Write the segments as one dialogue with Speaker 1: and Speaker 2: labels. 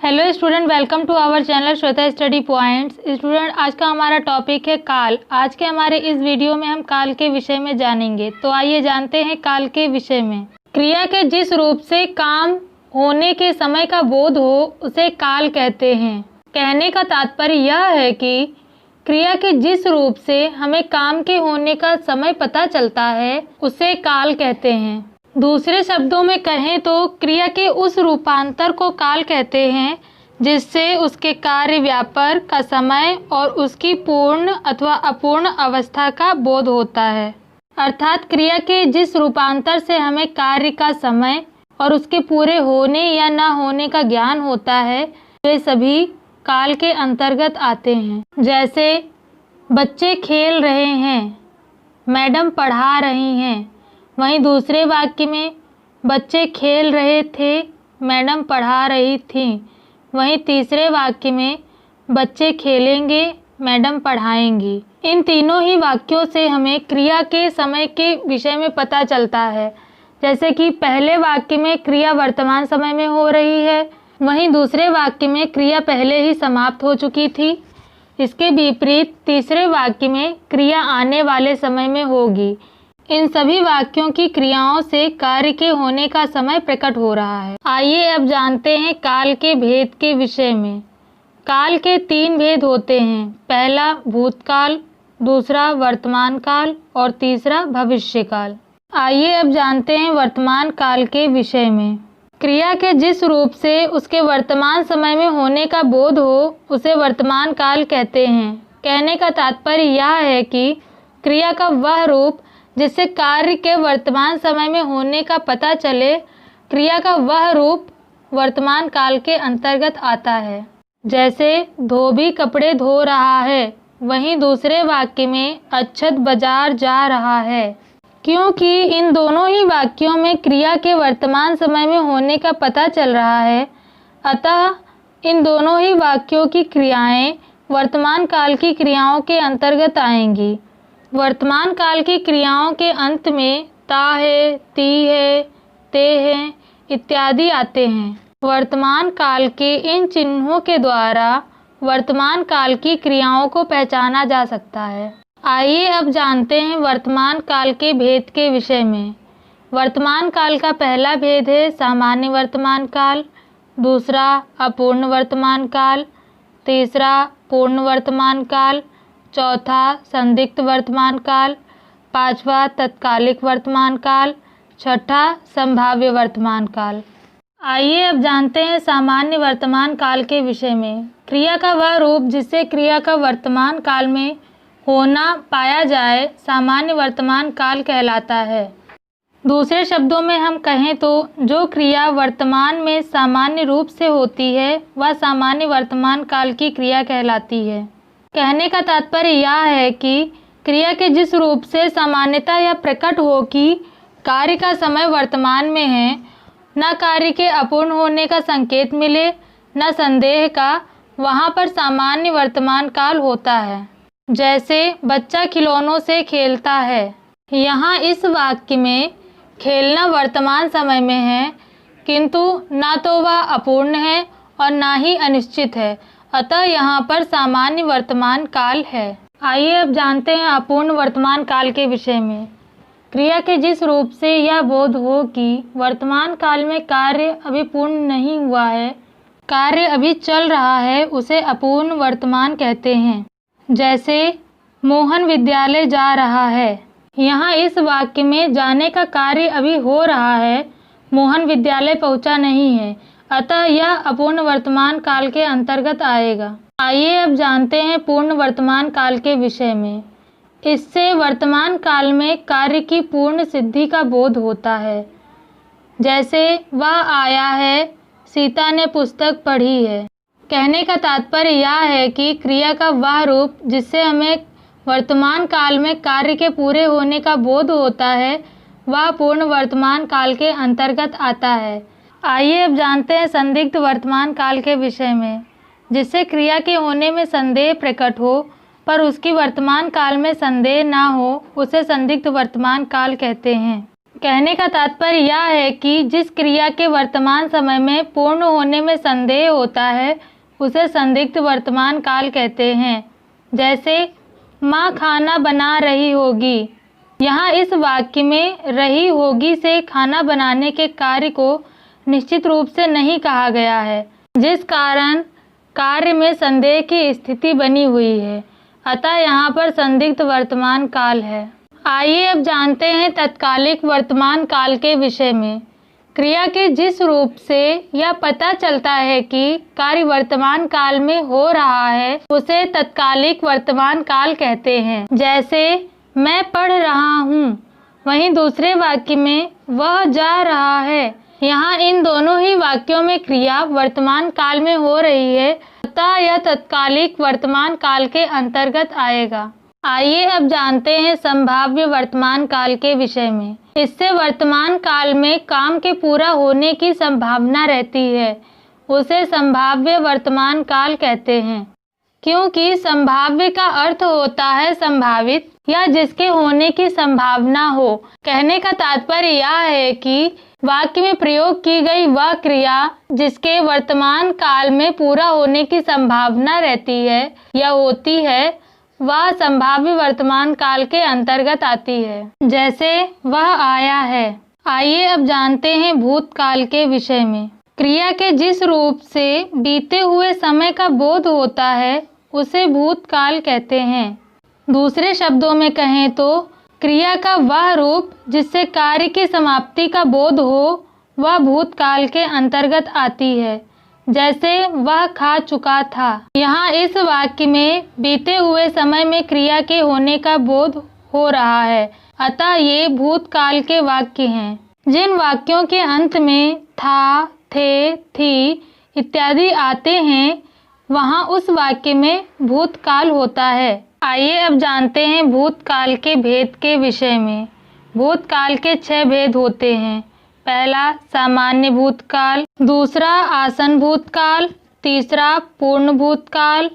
Speaker 1: Hello student, welcome to our channel Shweta study points. Student, आज का हमारा टॉपिक है काल। आज के हमारे इस वीडियो में हम काल के विषय में जानेंगे। तो आइए जानते हैं काल के विषय में। क्रिया के जिस रूप से काम होने के समय का बोध हो उसे काल कहते हैं। कहने का तात्पर्य यह है कि क्रिया के जिस रूप से हमें काम के होने का समय पता चलता है उसे काल कहते हैं। दूसरे शब्दों में कहें तो क्रिया के उस रूपांतर को काल कहते हैं जिससे उसके कार्य व्यापार का समय और उसकी पूर्ण अथवा अपूर्ण अवस्था का बोध होता है। अर्थात क्रिया के जिस रूपांतर से हमें कार्य का समय और उसके पूरे होने या ना होने का ज्ञान होता है वे सभी काल के अंतर्गत आते हैं। जैसे बच्चे खेल रहे हैं, मैडम पढ़ा रही हैं। वहीं दूसरे वाक्य में बच्चे खेल रहे थे, मैडम पढ़ा रही थीं। वहीं तीसरे वाक्य में बच्चे खेलेंगे, मैडम पढ़ाएंगी। इन तीनों ही वाक्यों से हमें क्रिया के समय के विषय में पता चलता है। जैसे कि पहले वाक्य में क्रिया वर्तमान समय में हो रही है, वहीं दूसरे वाक्य में क्रिया पहले ही समाप्त हो चुकी थी। इसके विपरीत तीसरे वाक्य में क्रिया आने वाले समय में होगी। इन सभी वाक्यों की क्रियाओं से कार्य के होने का समय प्रकट हो रहा है। आइए अब जानते हैं काल के भेद के विषय में। काल के 3 भेद होते हैं। पहला भूतकाल, दूसरा वर्तमान काल और तीसरा भविष्य काल। आइए अब जानते हैं वर्तमान काल के विषय में। क्रिया के जिस रूप से उसके वर्तमान समय में होने का बोध हो उसे वर्तमान काल कहते हैं। कहने का तात्पर्य यह है कि क्रिया का वह रूप जिससे कार्य के वर्तमान समय में होने का पता चले, क्रिया का वह रूप वर्तमान काल के अंतर्गत आता है। जैसे धोबी कपड़े धो रहा है, वहीं दूसरे वाक्य में अक्षत बाजार जा रहा है। क्योंकि इन दोनों ही वाक्यों में क्रिया के वर्तमान समय में होने का पता चल रहा है, अतः इन दोनों ही वाक्यों की क्रियाएं वर्तमान काल की क्रियाओं के अंतर्गत आएंगी। वर्तमान काल की क्रियाओं के अंत में ता है, ती है, ते है इत्यादि आते हैं। वर्तमान काल के इन चिन्हों के द्वारा वर्तमान काल की क्रियाओं को पहचाना जा सकता है। आइए अब जानते हैं वर्तमान काल के भेद के विषय में। वर्तमान काल का पहला भेद है सामान्य वर्तमान काल, दूसरा अपूर्ण वर्तमान काल, तीसरा पूर्ण वर्तमान काल, चौथा संदिग्ध वर्तमान काल, पांचवा तत्कालिक वर्तमान काल, छठा संभाव्य वर्तमान काल। आइए अब जानते हैं सामान्य वर्तमान काल के विषय में। क्रिया का वह रूप जिससे क्रिया का वर्तमान काल में होना पाया जाए सामान्य वर्तमान काल कहलाता है। दूसरे शब्दों में हम कहें तो जो क्रिया वर्तमान में सामान्य रूप से होती है वह सामान्य वर्तमान काल की क्रिया कहलाती है। कहने का तात्पर्य यह है कि क्रिया के जिस रूप से सामान्यता या प्रकट हो कि कार्य का समय वर्तमान में है, न कार्य के अपूर्ण होने का संकेत मिले न संदेह का, वहाँ पर सामान्य वर्तमान काल होता है। जैसे बच्चा खिलौनों से खेलता है। यहाँ इस वाक्य में खेलना वर्तमान समय में है, किंतु ना तो वह अपूर्ण है और ना ही अनिश्चित है, अतः यहाँ पर सामान्य वर्तमान काल है। आइए अब जानते हैं अपूर्ण वर्तमान काल के विषय में। क्रिया के जिस रूप से यह बोध हो कि वर्तमान काल में कार्य अभी पूर्ण नहीं हुआ है, कार्य अभी चल रहा है, उसे अपूर्ण वर्तमान कहते हैं। जैसे मोहन विद्यालय जा रहा है। यहाँ इस वाक्य में जाने का कार्य अभी हो रहा है, मोहन विद्यालय पहुँचा नहीं है, अतः यह अपूर्ण वर्तमान काल के अंतर्गत आएगा। आइए अब जानते हैं पूर्ण वर्तमान काल के विषय में। इससे वर्तमान काल में कार्य की पूर्ण सिद्धि का बोध होता है। जैसे वह आया है, सीता ने पुस्तक पढ़ी है। कहने का तात्पर्य यह है कि क्रिया का वह रूप जिससे हमें वर्तमान काल में कार्य के पूरे होने का बोध होता है वह पूर्ण वर्तमान काल के अंतर्गत आता है। आइए अब जानते हैं संदिग्ध वर्तमान काल के विषय में। जिससे क्रिया के होने में संदेह प्रकट हो पर उसकी वर्तमान काल में संदेह ना हो उसे संदिग्ध वर्तमान काल कहते हैं। कहने का तात्पर्य यह है कि जिस क्रिया के वर्तमान समय में पूर्ण होने में संदेह होता है उसे संदिग्ध वर्तमान काल कहते हैं। जैसे माँ खाना बना रही होगी। यहाँ इस वाक्य में रही होगी से खाना बनाने के कार्य को निश्चित रूप से नहीं कहा गया है, जिस कारण कार्य में संदेह की स्थिति बनी हुई है। अतः यहाँ पर संदिग्ध वर्तमान काल है। आइए अब जानते हैं तत्कालिक वर्तमान काल के विषय में। क्रिया के जिस रूप से यह पता चलता है कि कार्य वर्तमान काल में हो रहा है उसे तत्कालिक वर्तमान काल कहते हैं। जैसे मैं पढ़ रहा हूँ, वहीं दूसरे वाक्य में वह जा रहा है। यहाँ इन दोनों ही वाक्यों में क्रिया वर्तमान काल में हो रही है, अतः यह तत्कालिक वर्तमान काल के अंतर्गत आएगा। आइए अब जानते हैं संभाव्य वर्तमान काल के विषय में। इससे वर्तमान काल में काम के पूरा होने की संभावना रहती है, उसे संभाव्य वर्तमान काल कहते हैं। क्योंकि संभाव्य का अर्थ होता है संभावित या जिसके होने की संभावना हो। कहने का तात्पर्य यह है कि वाक्य में प्रयोग की गई वह क्रिया जिसके वर्तमान काल में पूरा होने की संभावना रहती है या होती है, वह संभाव्य वर्तमान काल के अंतर्गत आती है। जैसे वह आया है। आइए अब जानते हैं भूतकाल के विषय में। क्रिया के जिस रूप से बीते हुए समय का बोध होता है उसे भूतकाल कहते हैं। दूसरे शब्दों में कहें तो क्रिया का वह रूप जिससे कार्य की समाप्ति का बोध हो वह भूतकाल के अंतर्गत आती है। जैसे वह खा चुका था। यहाँ इस वाक्य में बीते हुए समय में क्रिया के होने का बोध हो रहा है, अतः ये भूतकाल के वाक्य हैं। जिन वाक्यों के अंत में था, थे, थी इत्यादि आते हैं वहाँ उस वाक्य में भूतकाल होता है। आइए अब जानते हैं भूतकाल के भेद के विषय में। भूतकाल के 6 भेद होते हैं। पहला सामान्य भूतकाल, दूसरा आसन भूतकाल, तीसरा पूर्ण भूतकाल,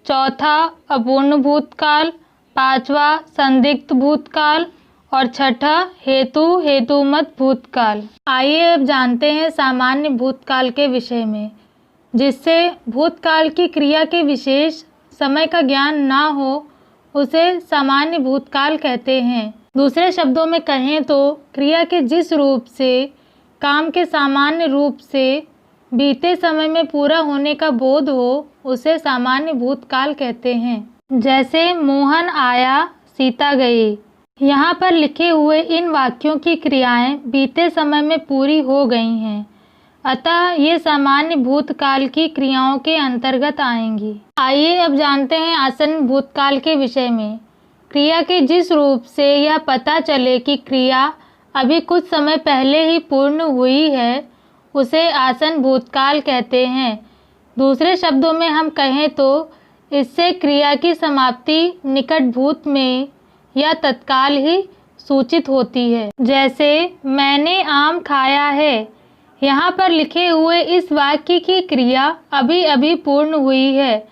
Speaker 1: चौथा अपूर्ण भूतकाल, पांचवा संदिग्ध भूतकाल और छठा हेतुमत भूतकाल। आइए अब जानते हैं सामान्य भूतकाल के विषय में। जिससे भूतकाल की क्रिया के विशेष समय का ज्ञान ना हो उसे सामान्य भूतकाल कहते हैं। दूसरे शब्दों में कहें तो क्रिया के जिस रूप से काम के सामान्य रूप से बीते समय में पूरा होने का बोध हो उसे सामान्य भूतकाल कहते हैं। जैसे मोहन आया, सीता गई। यहाँ पर लिखे हुए इन वाक्यों की क्रियाएं बीते समय में पूरी हो गई हैं, अतः ये सामान्य भूतकाल की क्रियाओं के अंतर्गत आएंगी। आइए अब जानते हैं आसन्न भूतकाल के विषय में। क्रिया के जिस रूप से यह पता चले कि क्रिया अभी कुछ समय पहले ही पूर्ण हुई है उसे आसन्न भूतकाल कहते हैं। दूसरे शब्दों में हम कहें तो इससे क्रिया की समाप्ति निकट भूत में या तत्काल ही सूचित होती है। जैसे मैंने आम खाया है। यहाँ पर लिखे हुए इस वाक्य की क्रिया अभी अभी पूर्ण हुई है,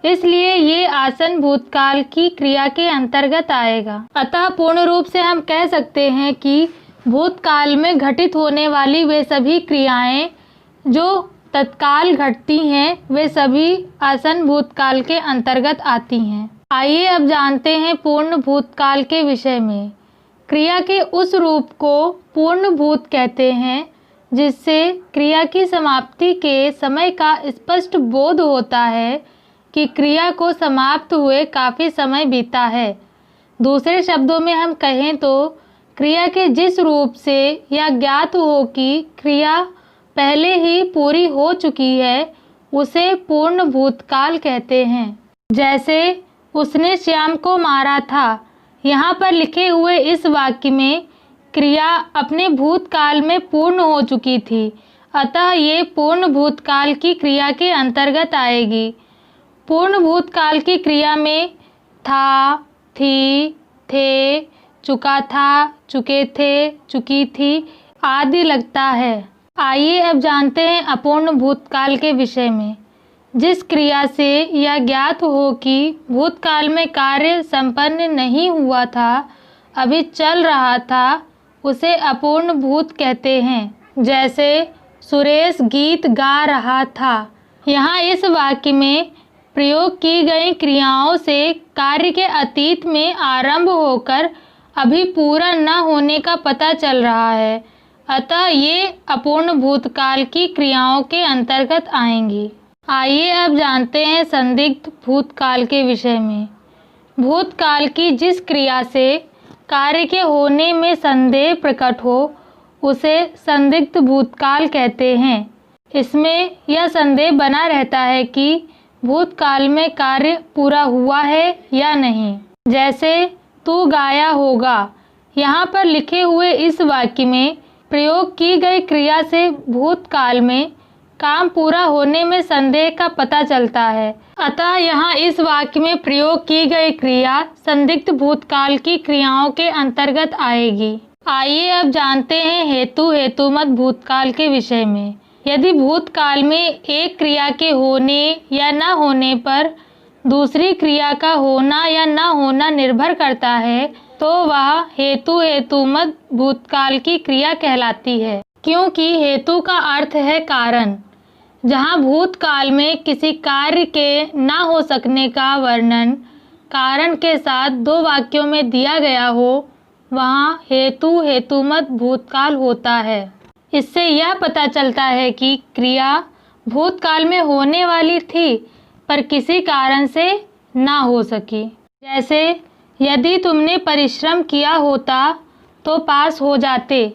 Speaker 1: इसलिए ये आसन्न भूतकाल की क्रिया के अंतर्गत आएगा। अतः पूर्ण रूप से हम कह सकते हैं कि भूतकाल में घटित होने वाली वे सभी क्रियाएं जो तत्काल घटती हैं वे सभी आसन्न भूतकाल के अंतर्गत आती हैं। आइए अब जानते हैं पूर्ण भूतकाल के विषय में। क्रिया के उस रूप को पूर्ण भूत कहते हैं जिससे क्रिया की समाप्ति के समय का स्पष्ट बोध होता है कि क्रिया को समाप्त हुए काफ़ी समय बीता है। दूसरे शब्दों में हम कहें तो क्रिया के जिस रूप से यह ज्ञात हो कि क्रिया पहले ही पूरी हो चुकी है उसे पूर्ण भूतकाल कहते हैं। जैसे उसने श्याम को मारा था। यहाँ पर लिखे हुए इस वाक्य में क्रिया अपने भूतकाल में पूर्ण हो चुकी थी, अतः ये पूर्ण भूतकाल की क्रिया के अंतर्गत आएगी। पूर्ण भूतकाल की क्रिया में था, थी, थे, चुका था, चुके थे, चुकी थी आदि लगता है। आइए अब जानते हैं अपूर्ण भूतकाल के विषय में। जिस क्रिया से यह ज्ञात हो कि भूतकाल में कार्य संपन्न नहीं हुआ था, अभी चल रहा था, उसे अपूर्ण भूत कहते हैं। जैसे सुरेश गीत गा रहा था। यहाँ इस वाक्य में प्रयोग की गई क्रियाओं से कार्य के अतीत में आरंभ होकर अभी पूरा न होने का पता चल रहा है, अतः ये अपूर्ण भूतकाल की क्रियाओं के अंतर्गत आएंगी। आइए अब जानते हैं संदिग्ध भूतकाल के विषय में। भूतकाल की जिस क्रिया से कार्य के होने में संदेह प्रकट हो उसे संदिग्ध भूतकाल कहते हैं। इसमें यह संदेह बना रहता है कि भूतकाल में कार्य पूरा हुआ है या नहीं। जैसे तू गाया होगा। यहाँ पर लिखे हुए इस वाक्य में प्रयोग की गई क्रिया से भूतकाल में काम पूरा होने में संदेह का पता चलता है, अतः यहाँ इस वाक्य में प्रयोग की गई क्रिया संदिग्ध भूतकाल की क्रियाओं के अंतर्गत आएगी। आइए अब जानते हैं हेतु हेतुमत भूतकाल के विषय में। यदि भूतकाल में एक क्रिया के होने या न होने पर दूसरी क्रिया का होना या न होना निर्भर करता है तो वह हेतु हेतुमत भूतकाल की क्रिया कहलाती है, क्योंकि हेतु का अर्थ है कारण। जहाँ भूतकाल में किसी कार्य के न हो सकने का वर्णन कारण के साथ दो वाक्यों में दिया गया हो, वहाँ हेतु हेतुमत भूतकाल होता है। इससे यह पता चलता है कि क्रिया भूतकाल में होने वाली थी पर किसी कारण से ना हो सकी। जैसे यदि तुमने परिश्रम किया होता तो पास हो जाते।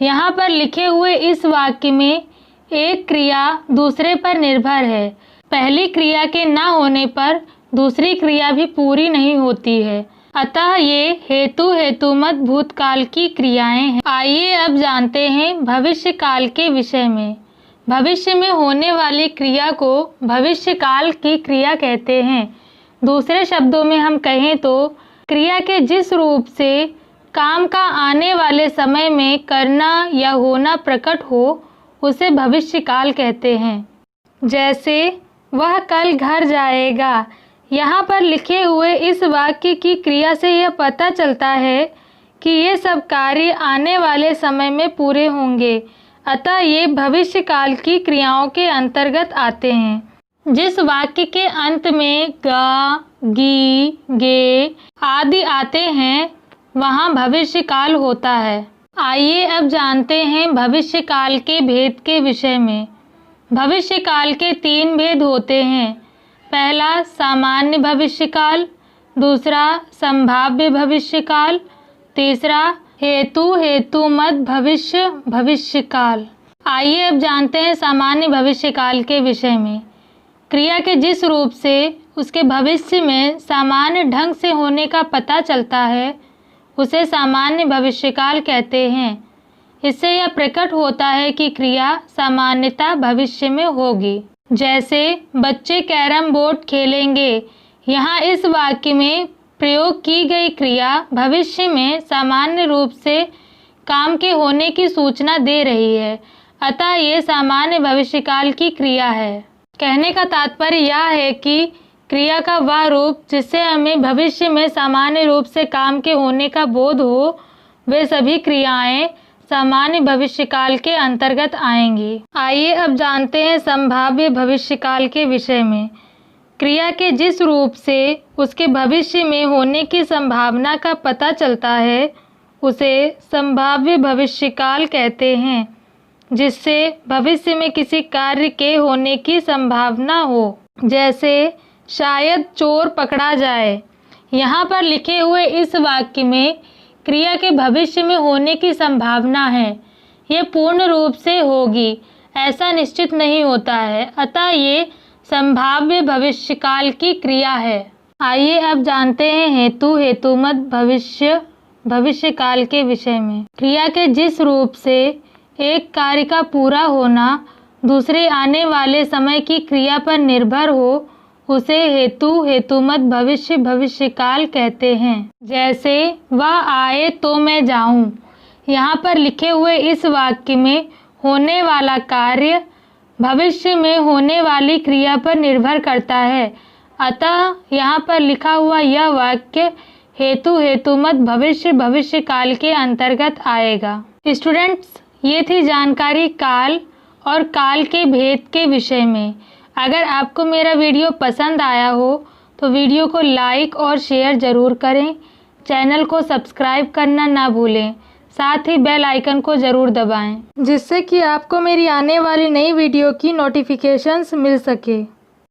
Speaker 1: यहाँ पर लिखे हुए इस वाक्य में एक क्रिया दूसरे पर निर्भर है। पहली क्रिया के ना होने पर दूसरी क्रिया भी पूरी नहीं होती है, अतः ये हेतु हेतुमत भूतकाल की क्रियाएं हैं। आइए अब जानते हैं भविष्य काल के विषय में। भविष्य में होने वाली क्रिया को भविष्य काल की क्रिया कहते हैं। दूसरे शब्दों में हम कहें तो क्रिया के जिस रूप से काम का आने वाले समय में करना या होना प्रकट हो उसे भविष्य काल कहते हैं। जैसे वह कल घर जाएगा। यहाँ पर लिखे हुए इस वाक्य की क्रिया से यह पता चलता है कि ये सब कार्य आने वाले समय में पूरे होंगे, अतः ये भविष्य काल की क्रियाओं के अंतर्गत आते हैं। जिस वाक्य के अंत में गा, गी, गे आदि आते हैं वहाँ भविष्य काल होता है। आइए अब जानते हैं भविष्य काल के भेद के विषय में। भविष्य काल के 3 भेद होते हैं। पहला सामान्य भविष्य काल, दूसरा संभाव्य भविष्य काल, तीसरा हेतु हेतुमत भविष्य काल। आइए अब जानते हैं सामान्य भविष्य काल के विषय में। क्रिया के जिस रूप से उसके भविष्य में सामान्य ढंग से होने का पता चलता है उसे सामान्य भविष्य काल कहते हैं। इससे यह प्रकट होता है कि क्रिया सामान्यतः भविष्य में होगी। जैसे बच्चे कैरम बोर्ड खेलेंगे। यहाँ इस वाक्य में प्रयोग की गई क्रिया भविष्य में सामान्य रूप से काम के होने की सूचना दे रही है, अतः ये सामान्य भविष्यकाल की क्रिया है। कहने का तात्पर्य यह है कि क्रिया का वह रूप जिससे हमें भविष्य में सामान्य रूप से काम के होने का बोध हो, वे सभी क्रियाएं सामान्य भविष्यकाल के अंतर्गत आएंगी। आइए अब जानते हैं संभाव्य भविष्यकाल के विषय में। क्रिया के जिस रूप से उसके भविष्य में होने की संभावना का पता चलता है उसे संभाव्य भविष्यकाल कहते हैं, जिससे भविष्य में किसी कार्य के होने की संभावना हो। जैसे शायद चोर पकड़ा जाए। यहाँ पर लिखे हुए इस वाक्य में क्रिया के भविष्य में होने की संभावना है। ये पूर्ण रूप से होगी ऐसा निश्चित नहीं होता है, अतः ये संभाव्य भविष्यकाल की क्रिया है। आइए अब जानते हैं हेतु हेतुमत भविष्यकाल के विषय में। क्रिया के जिस रूप से एक कार्य का पूरा होना दूसरे आने वाले समय की क्रिया पर निर्भर हो उसे हेतु हेतुमत भविष्यकाल कहते हैं। जैसे वह आए तो मैं जाऊं। यहाँ पर लिखे हुए इस वाक्य में होने वाला कार्य भविष्य में होने वाली क्रिया पर निर्भर करता है, अतः यहाँ पर लिखा हुआ यह वाक्य हेतु हेतुमत भविष्य भविष्य काल के अंतर्गत आएगा। स्टूडेंट्स, ये थी जानकारी काल और काल के भेद के विषय में। अगर आपको मेरा वीडियो पसंद आया हो तो वीडियो को लाइक और शेयर ज़रूर करें। चैनल को सब्सक्राइब करना ना भूलें, साथ ही बेल आइकन को ज़रूर दबाएं, जिससे कि आपको मेरी आने वाली नई वीडियो की नोटिफिकेशंस मिल सके।